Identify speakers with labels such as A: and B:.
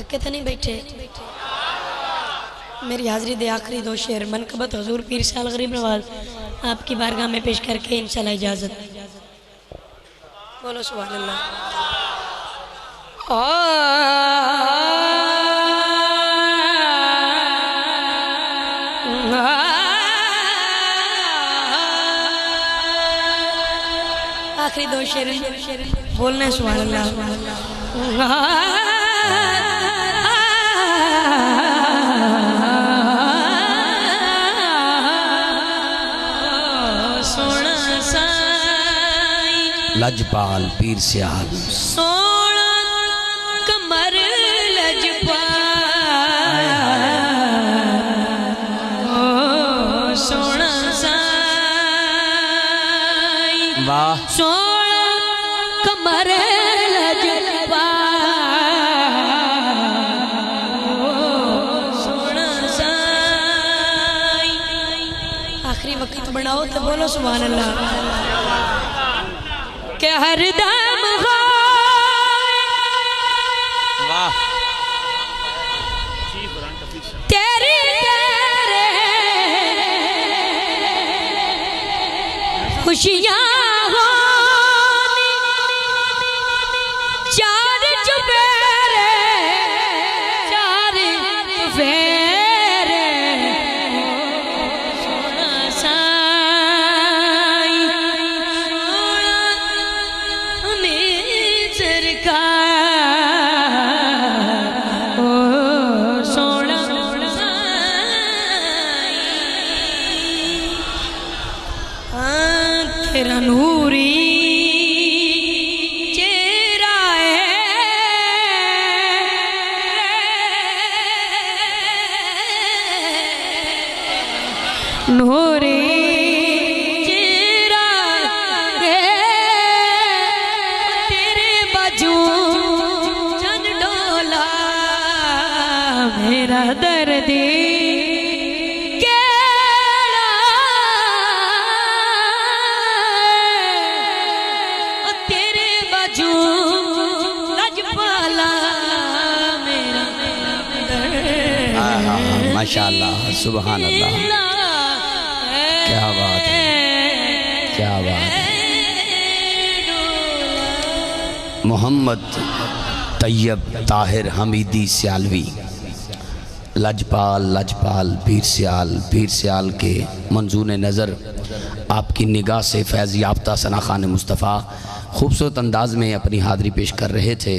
A: थके तो नहीं बैठे? मेरी हाजिरी दे आखिरी दो शेर मनकबत हुजूर पीर साल गरीब नवाज आपकी बारगाह में पेश करके इंशाल्लाह इजाज़त। बोलो सुभान अल्लाह। आखिरी दो शेर बोलना है सुभान अल्लाह।
B: लजपाल पीर सियाल
A: सोना कमर लजपाल सोना साई
B: वाह
A: सोना कमर लजपाल सोना साई। आखिरी वक्त बनाओ तो बोलो सुभान अल्लाह। के हर दम
B: वाह
A: तेरी खुशियाँ हो चार चुफेरे चार चुफेरे सोना साई तेरा नूरी चेहरा है नूरी चेहरा है तेरे बाजू चंद डोला मेरा दर्द
B: माशाअल्लाह सुभान अल्लाह। क्या बात है, क्या बात है। मोहम्मद तैयब ताहिर हमीदी सियालवी लजपाल लजपाल पीर सियाल के मंजूर नज़र आपकी निगाह से फैज़ याफ्ता सना खान मुस्तफ़ा खूबसूरत अंदाज में अपनी हाज़री पेश कर रहे थे।